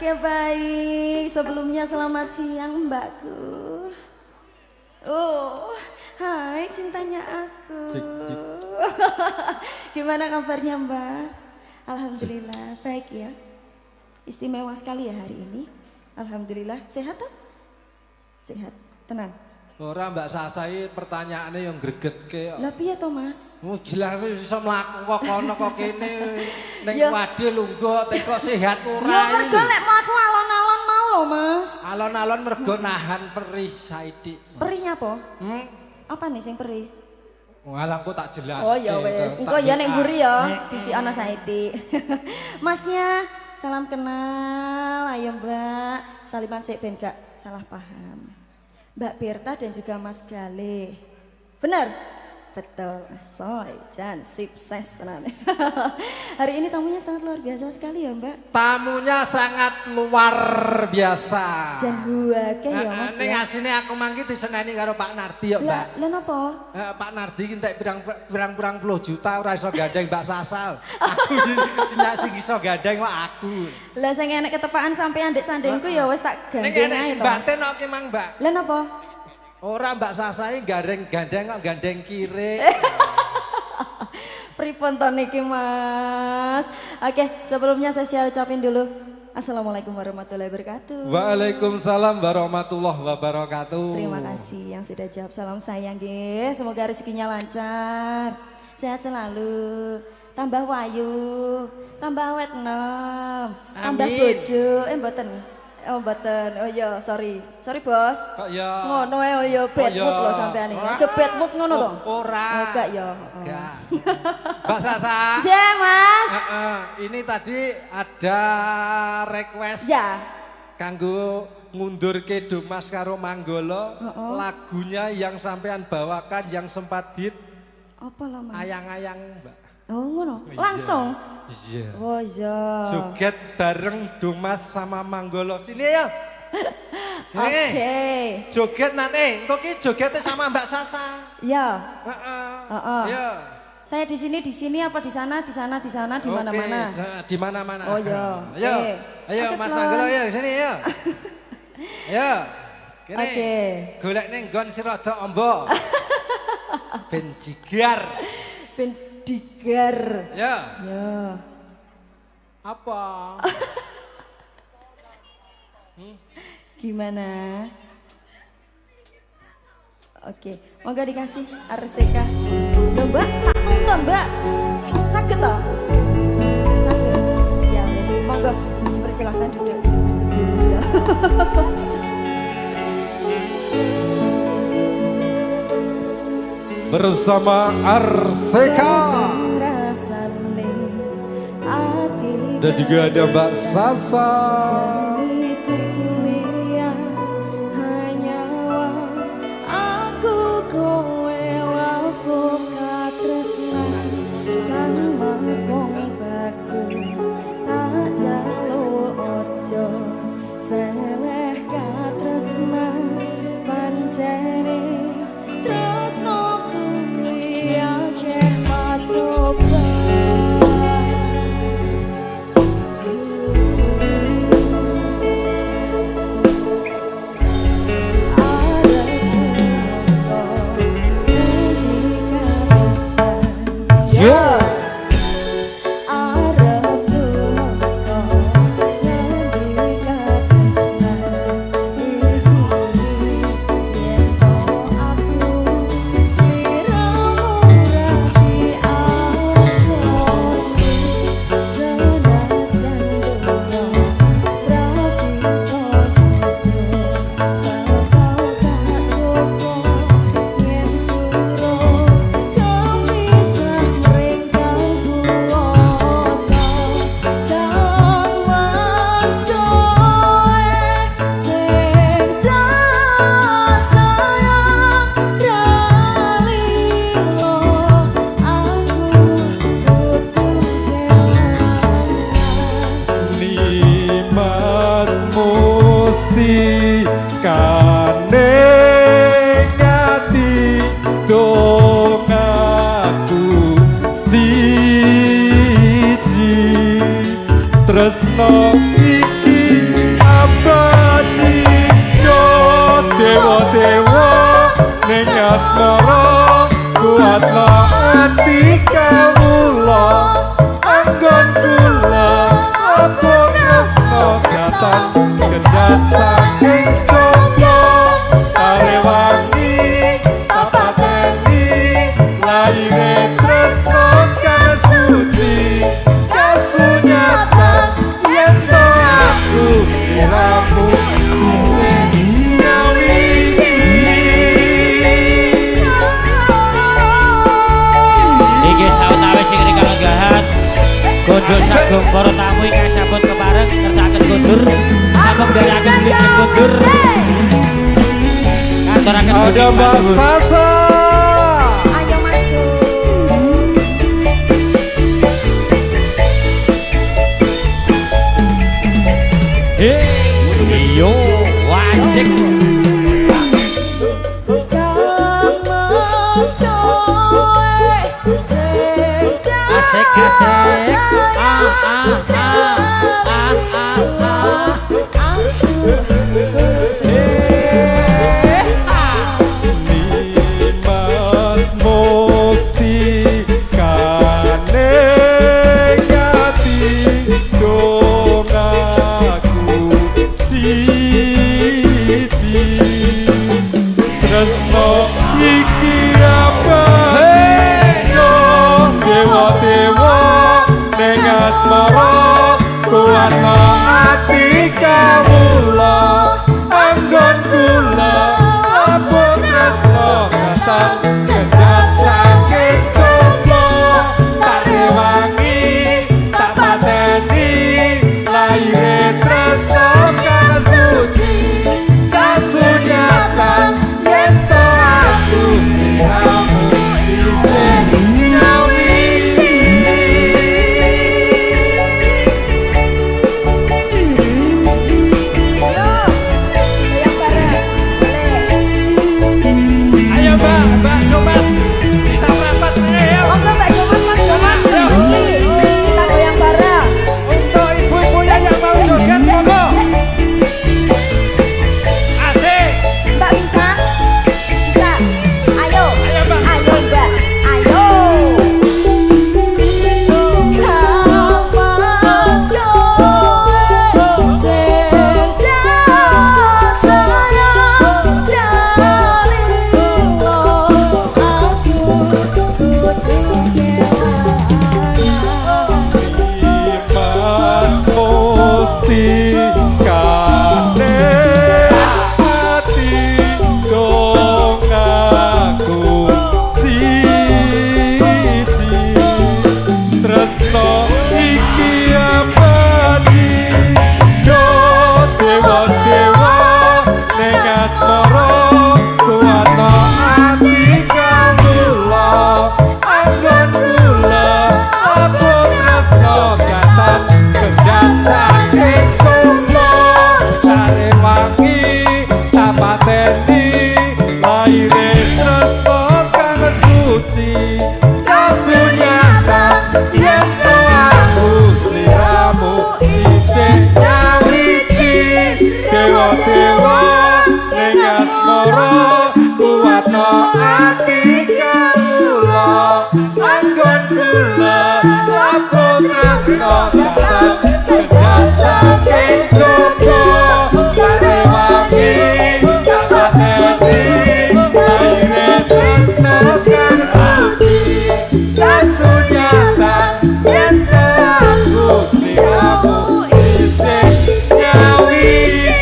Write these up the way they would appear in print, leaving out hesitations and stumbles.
Oke baik, sebelumnya selamat siang mbakku. Oh, hai cintanya aku. Cik, cik. Gimana kabarnya mbak? Alhamdulillah, baik ya. Istimewa sekali ya hari ini. Alhamdulillah, sehat toh? Sehat, tenang. Ora Mbak Sasa iki pertanyaane yang gregetke kok. Lah piye to Mas? Gila wis iso mlaku kok kono kok kene ning Ya. wadhe lungguh teko sehat Ya ora mergo nek mlaku alon-alon mau lho Mas. Alon-alon mergo nahan perih saiki. Perihnya apa? Hmm? Apa nih sing perih? Walangku tak jelas. Oh ya wes, engko ya nek mburi ya, bisi ana saiki. Masnya, salam kenal, ayo Mbak. Saliman sik ben gak salah paham. Mbak Berta dan juga Mas Gale. Bener? Betul, soy, Jan, sukses tenan. Hari ini tamunya sangat luar biasa sekali ya Mbak. Tamunya sangat luar biasa. Jan huwake ya Mas Ning ya. asine aku mangki diseneni karo Pak Nardi ya, Mbak. Lah napa? Pak Nardi ki entek pirang-pirang puluh juta ora iso gandeng Mbak Sasa. Aku sing iso gandeng kok aku. Lah sing enek ketepaan sampean ndek sandengku ya wis tak Ning gandeng enek ae sing to Mas. baten kok ki Mang, Mbak. Lah napa? Ora Mbak Sasa iki gandeng kok gandeng kiri. Pripun to niki Mas? Oke, sebelumnya saya ucapin dulu Assalamualaikum warahmatullahi wabarakatuh. Waalaikumsalam warahmatullahi wabarakatuh. Terima kasih yang sudah jawab salam saya nggih. Semoga rezekinya lancar. Sehat selalu. Tambah wayu, tambah awet enom, tambah Amin. bojo. Mboten. Oh mboten. Oh iya, sorry. Sorry Bos. Kok ya Ngono ae oh ya bad ya. mood lho sampean iki. Ora. Aja bad mood ngono to. Ora. Oh, enggak ya. Enggak. Mbak Sasa. Ja, Mas. Ini tadi ada request Ya. kanggo ngundurke Dumas karo Manggolo. Heeh. Lagunya yang sampean bawakan yang sempat hit Apa lah Mas? ayang-ayang, Mbak. Oh ngono. Iya. Langsung. Iya. Oh iya. Joget bareng Dumas sama Manggolo. Sini ya. Oke. Joget nanti. Engko ki jogetnya sama Mbak Sasa. Ya. Heeh. Heeh. Iya. Saya di sini apa di sana, di mana-mana. Oke, di mana-mana. Oh iya. Ayo. Oke. Ayo Oke, Mas Plon. Manggolo ya sini ya. Ayo. Kene. Oke. Golek ning nggon sira rada ombo. Ben jigar. Pendigar. Ya. Ya. Apa? Gimana? Oke, moga dikasih RCK. Loh Mbak, tak tuntun Mbak. Sakit toh? Sakit. Ya wes, monggo persilahkan duduk sini. Ya. Bersama Arseka Rasane ati dan juga ada Mbak Sasa. itu yang hanya aku kowe wapo katresnan kan mas wong bagus tak jaluk ojo seleh katresnan pancene tresno kuwi akeh pacoba. kuatno ati kawula anggon kula apa tresno gatan kendhat saking Joko Arewangi tapateni laire tresno kang suci kasunyatan yen to aku siramu Gondol sagung para tamu ingkang sampun kepareng ngersakaken kondur sampun garaken wijeng kondur ngaturaken ada Mbak Sasa Ayo Masku. iyo wajib asik asik Mas Musti kane ngati dong aku siji tresno iki apa dewa-dewa ning asmara kuatno ati kawula anggon kula apa tresno katan kendhat saking Joko Tarewangi tak pateni laire tresno kang suci kasunyatan yen to aku siramu isih nyawiji Ayo Mbak Domas bisa merapat ayo. Monggo Mbak Domas, Mas Domas, kita goyang bareng. Untuk ibu-ibunya yang mau joget monggo. Asik. Mbak bisa? Bisa. Ayo. Ayo, Mbak. Ayo Mbak. Ayo. Mas Musti kane ati dong aku siji tresno iki abadi yo dewa-dewa ning asmara kuatno ati kawula anggon kula apa tresno katan kendhat saking Joko Tarewangi tapateni laire tresno kang suci kasunyatan yen to aku sliramu isih nyawiji dewa-dewa ning asmara kuatno ati kawula anggon kula apa tresno katan kendhat saking Joko Tarewangi tapateni laire tresno kang suci kasunyatan yen to aku sliramu isih nyawiji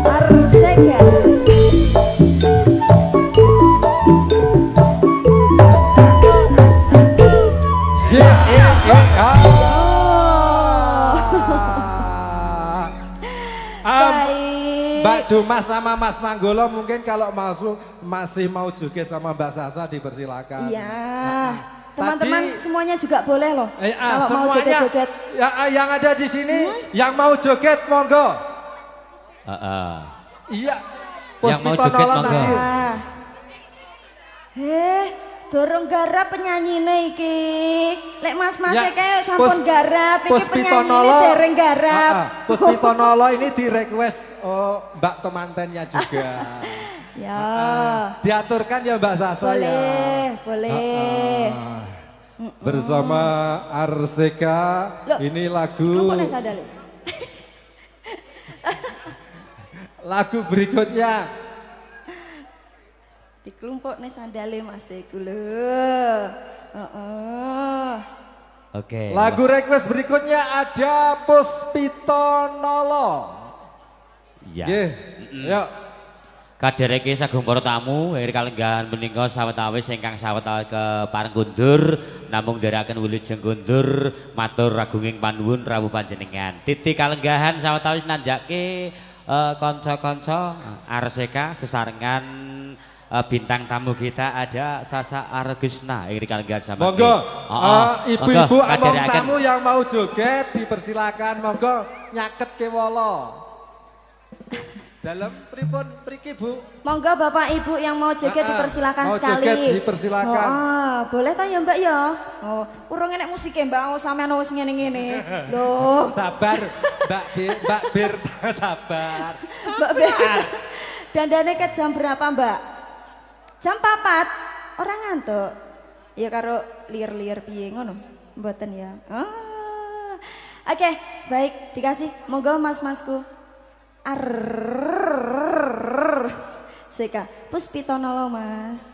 Arsega. Baik. Mbak Domas sama Mas Manggolo mungkin kalau masih mau joget sama Mbak Sasa dipersilakan. Iya. Nah, Teman-teman tadi- semuanya juga boleh loh. Kalau mau semuanya joget-joget. yang ada di sini yang mau joget monggo. Iya. Yang mau Puspito joget, Nolon monggo. tadi. Nah. dorong garap penyanyine iki. Lek mas-mas Ya, kayak sampun garap, iki Puspitonolo penyanyine dereng garap. Puspitonolo ini di request Mbak temantennya juga. Ya. Diaturkan ya Mbak Sasa ya. Boleh. Bersama Arseka Loh, ini lagu Kelompok nek sadale. lagu berikutnya. Di kelompok nek sandale Mas iku lho. Oke. Lagu request berikutnya ada Puspitonolo. Ya. Nggih. Yuk. Kadereke sagung para tamu ing kalenggahan menika sawetawis ingkang sawetawis kepareng kundur namung ndherekaken wilujeng kundur matur ragunging panuwun rawuh panjenengan. Titi kalenggahan sawetawis nanjake kanca-kanca Arseka sesarengan bintang tamu kita ada Sasa Argesna ing kalenggahan sama. Monggo. Ibu-ibu among kaderekaken. tamu yang mau joget dipersilakan monggo nyaket kewala. Dalam pripun mriki Bu? Monggo Bapak Ibu yang mau joget dipersilakan mau sekali. joget dipersilakan. Boleh ta ya Mbak ya? Urung enek musike Mbak, sampean wis ngene-ngene. Loh. Sabar Mbak Berta sabar. Mbak Ber. Dandane ke jam berapa Mbak? Jam 4. Orang ngantuk. Ya karo liar-liar piye ngono. Mboten ya. Oke, baik dikasih. Monggo mas-masku. Seka Puspitonolo Mas.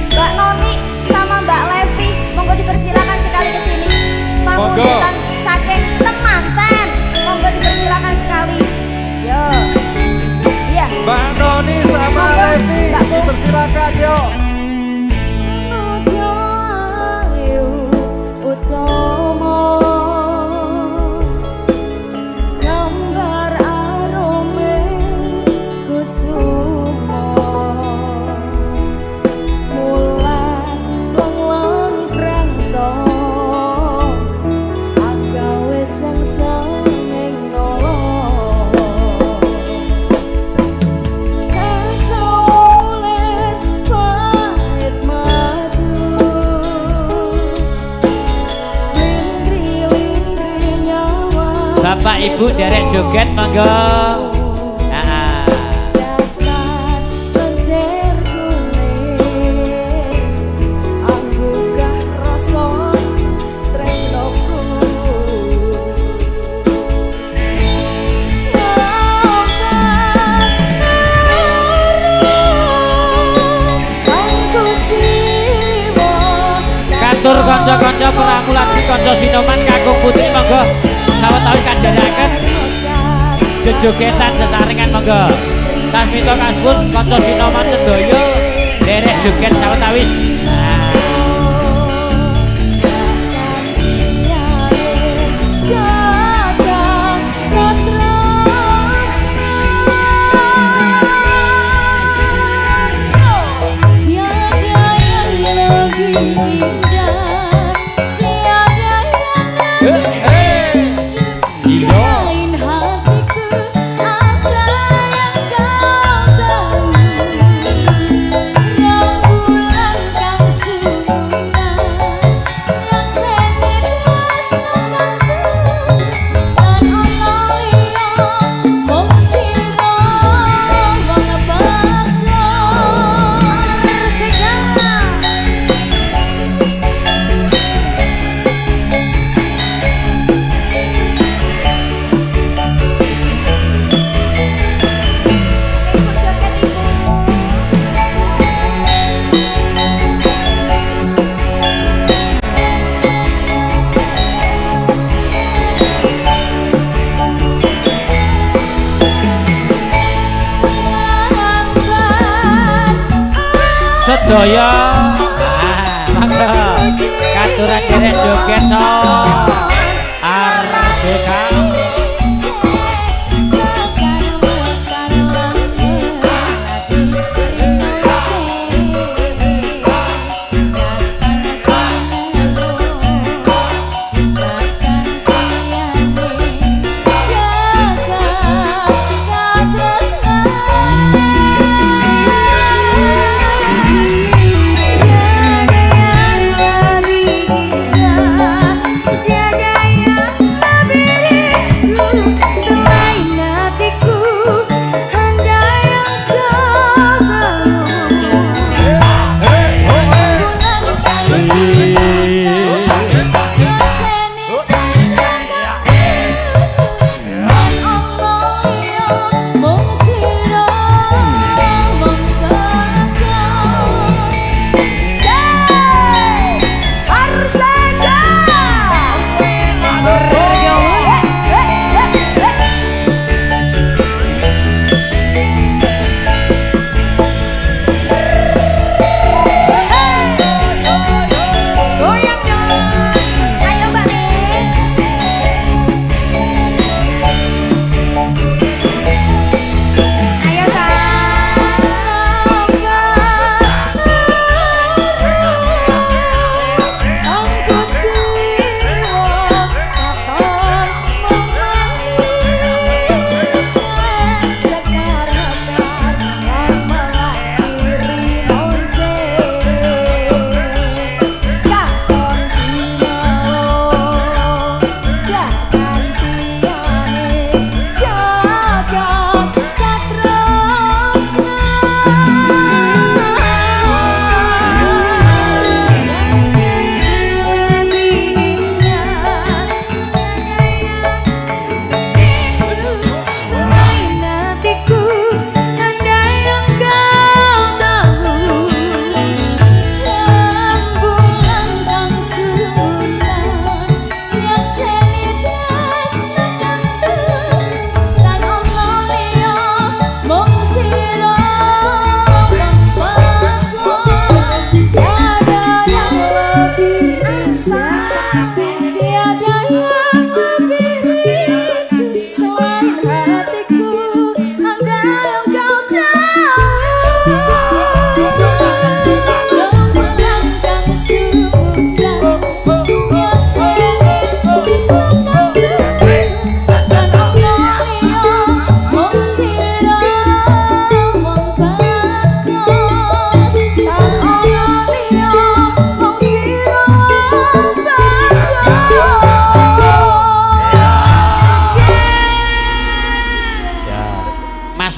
Mbak Noni sama Mbak Levi, monggo dipersilakan sekali ke sini. Pamundutan saking temanten, monggo dipersilakan sekali. Yo. Iya. Mbak Noni sama Levi dipersilakan yuk. Bapak Ibu derek joget monggo. Katur kanca-kanca pramulati kanca sinoman kakung putri monggo sawetawis kandharaken jejogetan sesarengan monggo. Sasmita kasuwun kanca sinoman sedaya derek joget sawetawis. Sedaya monggo katuran derek joget so Arseka.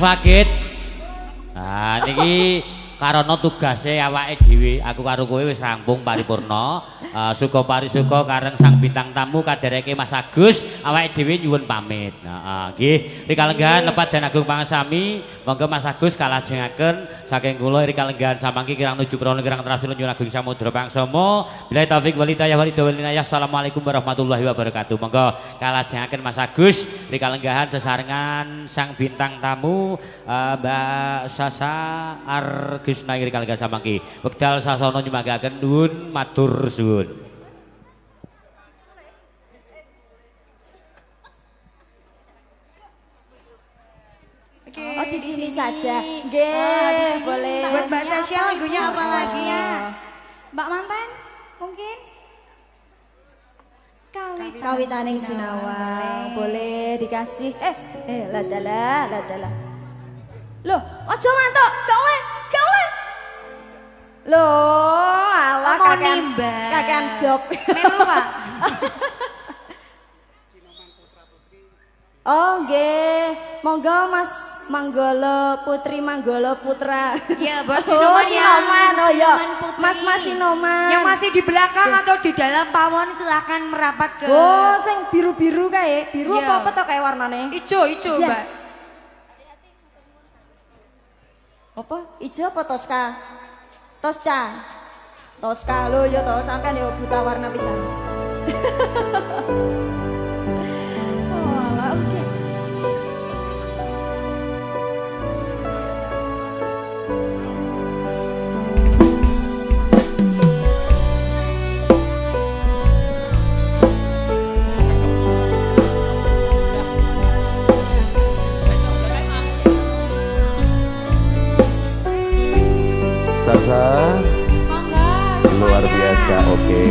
Wakit. Nah niki karena tugasnya awake dhewe aku karo kowe wis rampung paripurna. Suka parisuka kareng sang bintang tamu kadereke Mas Agus awake dhewe nyuwun pamit. Heeh nggih rika lenggahan lepat dan agung pangasami monggo Mas Agus kalajengaken saking kula rika lenggahan samangke kirang nuju prana kirang trasul nyuwun agung samudra pangsama billahi taufik wal hidayah assalamualaikum warahmatullahi wabarakatuh. Monggo kalajengaken Mas Agus rika lenggahan sesarengan sang bintang tamu Mbak Sasa Gisna iri kali samangki wekdal sasono nyemagaken nuwun matur suwun. Oh di sini saja. Nggih, boleh. Buat Mbak Sasha lagunya apa lagi ya? Mbak Mantan mungkin Kawitaning Sinawang boleh dikasih ladalah. Loh, aja mantuk, gak oleh. Loh, alah kakean job. Melu, Pak. Oh, nggih. Monggo Mas Manggolo Putri Manggolo Putra. Iya, buat Sinoman. Oh ya, Mas Sinoman. Yang masih di belakang atau di dalam pawon silakan merapat ke. Oh, sing biru-biru kae. Biru iya. apa to kae warnane? Ijo, Mbak. Apa? Ijo apa Tosca? Tosca lho ya to sampean ya buta warna pisan. Oh, alah oke. Sasa luar biasa, oke.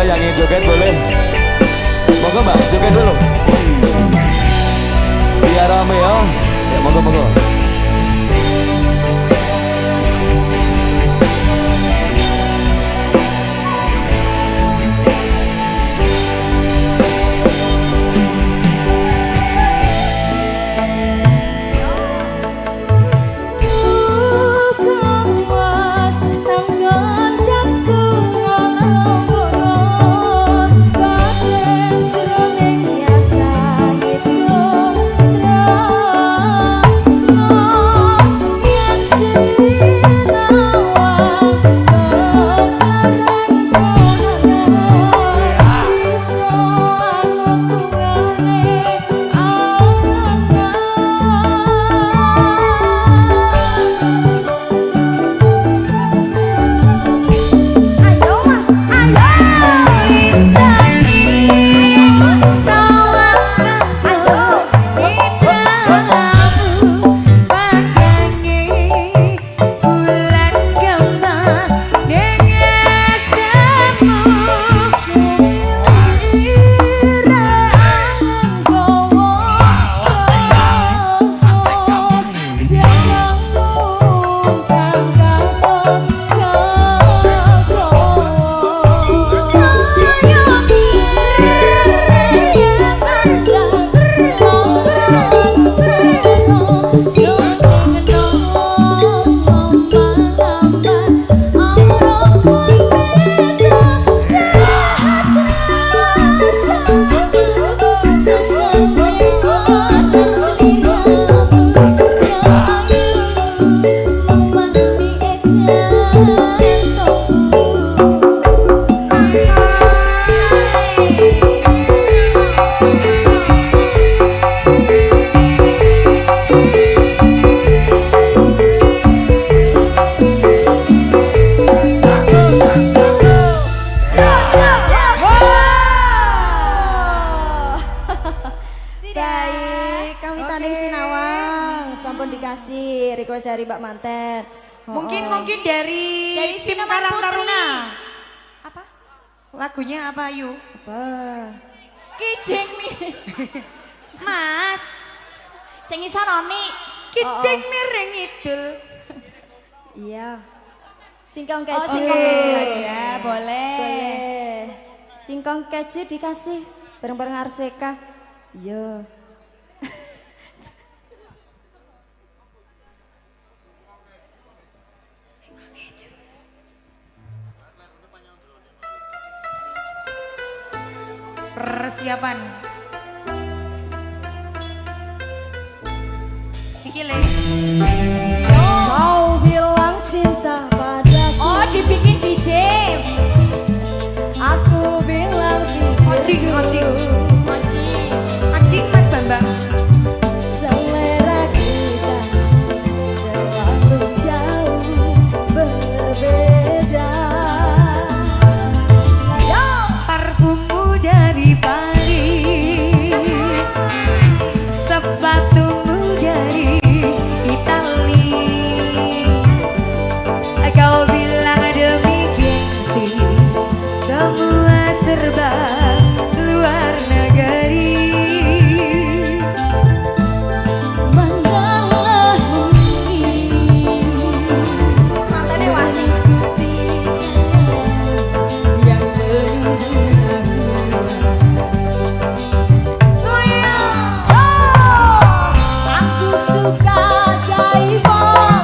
Yang ingin joget boleh. Monggo Mbak, joget dulu. Biar rame ya. Ya monggo. Slow baik. Kami tanding sinawang. Sampun dikasih request dari Mbak Manten. Mungkin dari tim Sinar Karang Putri. Taruna. Apa? Lagunya apa Ayu? Apa? Kijing nih. Mas, Sing iso noni. kijing miring idul. Iya. Singkong keju. Oh, singkong keju aja, boleh. Singkong keju dikasih bareng-bareng Arseka. Iya. Persiapan. Sikile. Kau bilang cinta padaku. Oh, dibikin DJ. Aku bilang Ojing. Ojing. Anjing Mas Bambang. Selera kita terlalu jauh berbeda. Parfummu dari Paris, sepatumu dari Itali. Kau bilang demi gengsi, semua serba luar negeri. Mantannya wasing. Yang Aku suka jaipong,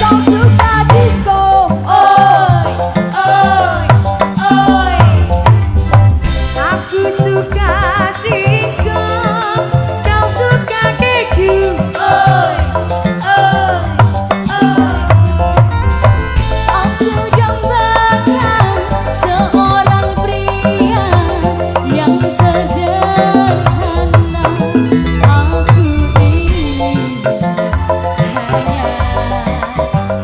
kau suka disco. Oi, oi, oi. Aku suka singkong, kau suka keju. Oi, oi, oi. Aku dambakan seorang pria yang sederhana. Aku ini hanya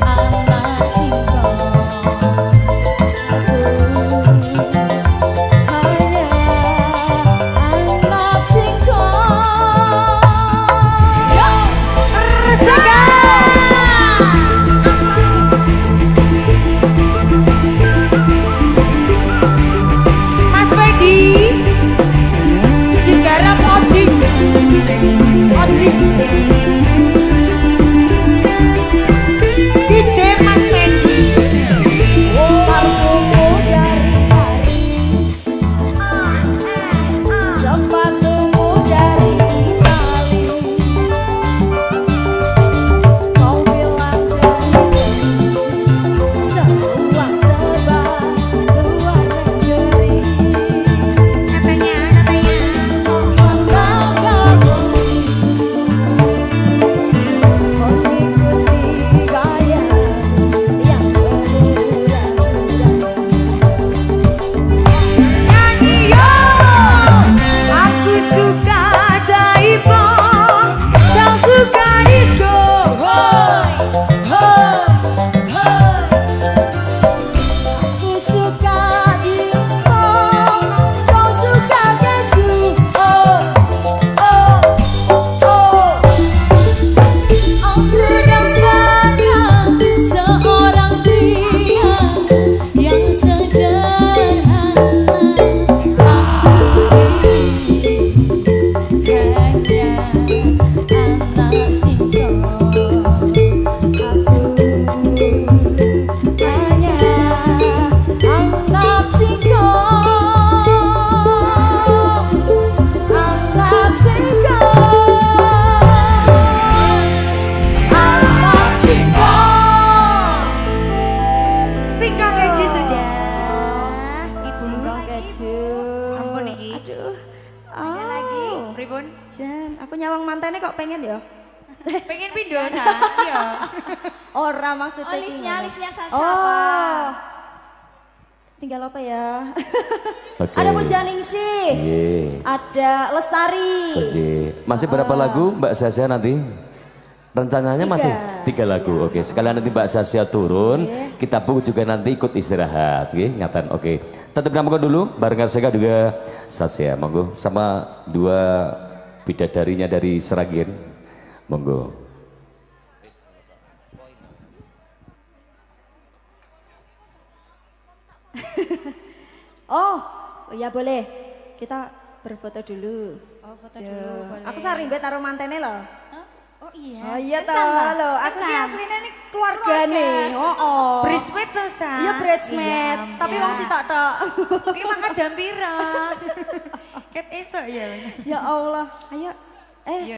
anak singkong. Hanya anak singkong. Mas Wedi, digarap ojing. DJ Mas Wedi. Parfummu dari Paris, sepatumu dari Itali. Kau bilang gengsi, semua serba luar negeri. Katanya. Mengikuti gaya yang bermudah-mudah. Nyanyi yo. Aku suka jaipong, kau suka disco. Hoi, hoi, hoi. Aku suka jipong, kau suka keju. Oh, oh, oh. Aku dambakan seorang pria yang sederhana. Aku ini hanya anak singkong. Aku hanya anak singkong. Anak singkong. Anak singkong. Singkong keju sudah. Singkong keju. Ampun iki. Aduh. Ada lagi. Pripun? Jan, aku nyawang mantannya kok pengen ya? Pengen pindo sa? Iya. Ora maksudnya. Oh, listnya Sasa Oh. apa? Tinggal apa ya? Oke. Ada Pujaningsi. Iya. Ada Lestari. Oke. Masih berapa lagu Mbak Sasya nanti? Rencananya masih 3 lagu. Oke, sekalian nanti Mbak Sasya turun, kita pun juga nanti ikut istirahat, oke? Ngatan. Oke. Tetap namakan dulu bareng Arseka juga Sasya, monggo sama 2 bidadarinya dari Seragen. Monggo. Oh, ya boleh. Kita berfoto dulu. Oh, foto dulu boleh. Aku sarimbe taruh mantene loh. Oh iya. Oh iya toh Kencan, Mbak? loh. Aku ki Kencan. asline nih keluarga nih. Oh. Bridesmaid tuh, Sa. Iya bridesmaid, Iya, tapi iya. wong sitok tok. Ini makan jam pira? Ket esok ya. Ya Allah. Ayo. Iya.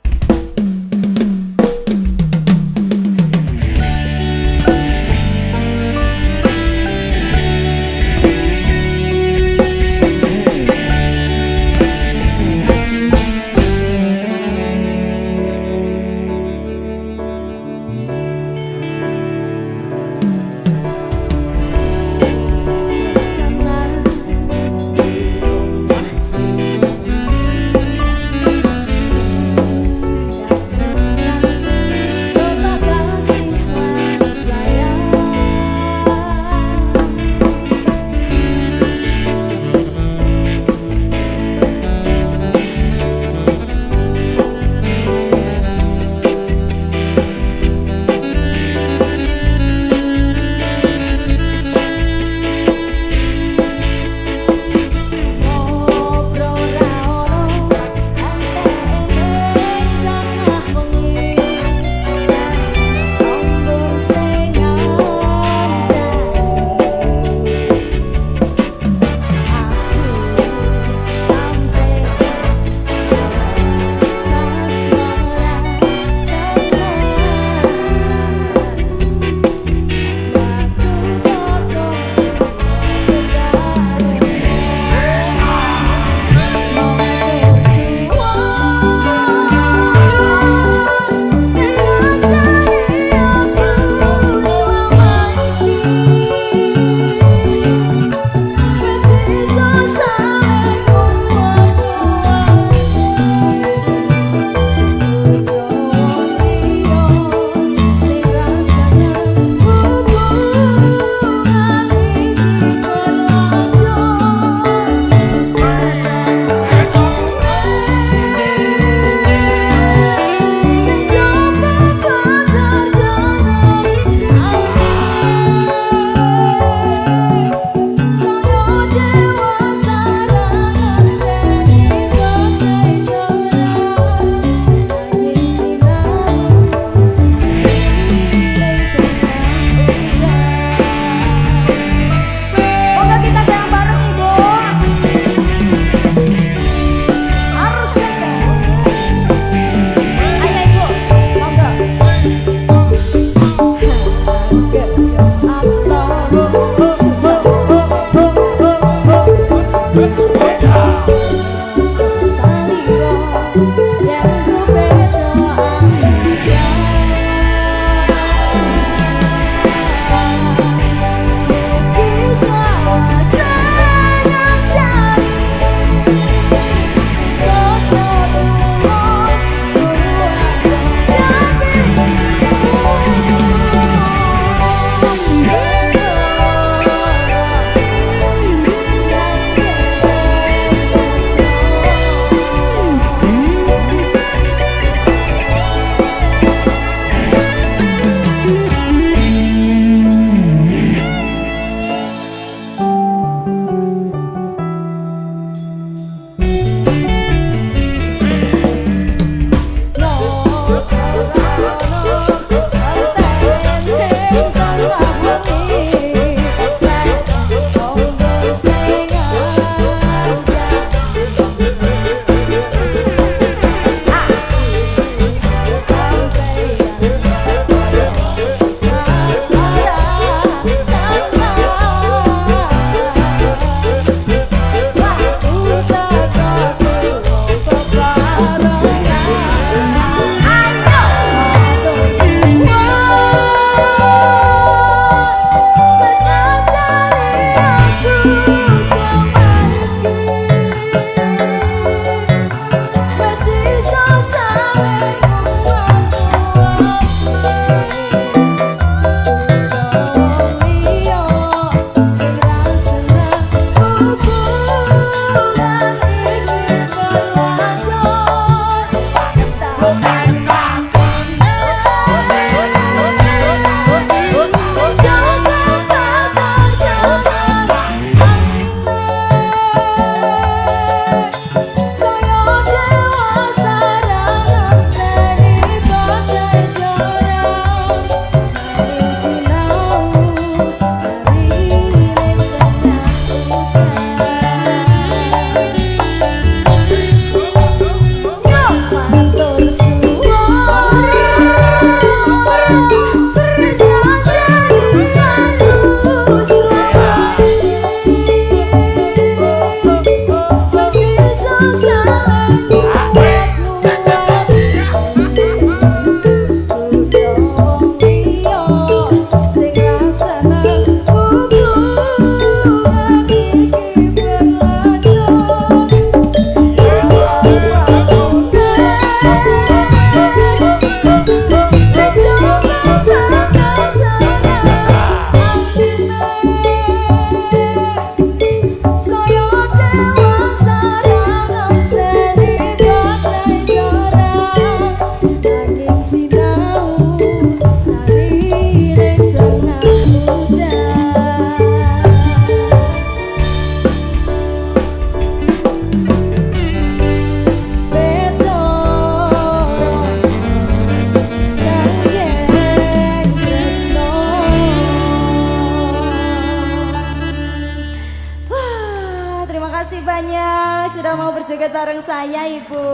kasih banyak sudah mau berjoget bareng saya, Ibu.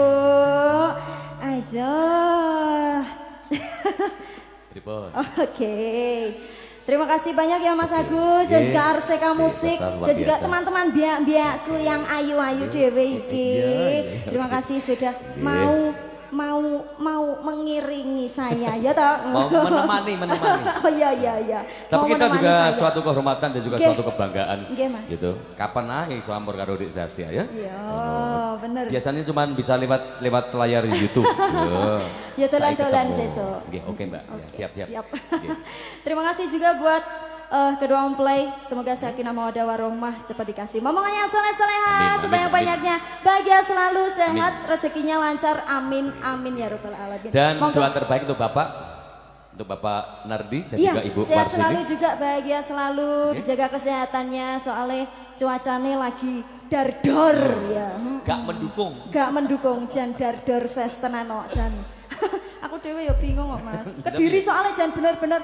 Ayo. Oke. Terima kasih banyak ya Mas Agus dan juga Arseka Musik dan juga teman-teman biak-biakku yang ayu-ayu dewe iki. Terima kasih sudah mau mengiringi saya ya toh. Mau menemani. Oh iya. Tapi kita juga suatu kehormatan dan juga suatu kebanggaan Mas. gitu. Kapan ae iso ampur karo Dik Zasya ya? Iya, bener. Biasanya cuma bisa lewat layar YouTube. Ya dolan-dolan sesuk. Oke, oke Mbak. Ya, siap. Terima kasih juga buat kedua mempelai, semoga sakinah mawaddah warahmah cepat dikasih momongannya soleh-soleha sebanyak-banyaknya, bahagia selalu, sehat, rezekinya lancar, amin ya rabbal alamin. Dan doa terbaik untuk Bapak Nardi dan juga Ibu sehat Marsini. selalu juga, bahagia selalu, dijaga kesehatannya, soalnya cuacanya lagi dardor ya. Gak mendukung jan dardor sestenano jan. Aku dewe ya bingung kok Mas. Kediri soalnya jan bener-bener.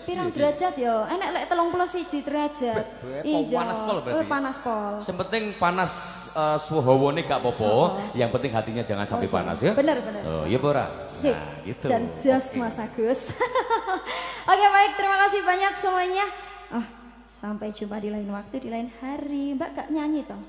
Pirang derajat ya? Enek lek 31 derajat. Iya. Panas pol berarti. Panas pol. Sepenting panas suhawane gak apa-apa, yang penting hatinya jangan sampai panas ya. Bener. Oh, iya Bora. Sip. Nah, gitu. Jan jas Mas Agus. Oke baik, terima kasih banyak semuanya. Sampai jumpa di lain waktu, di lain hari. Mbak gak nyanyi toh?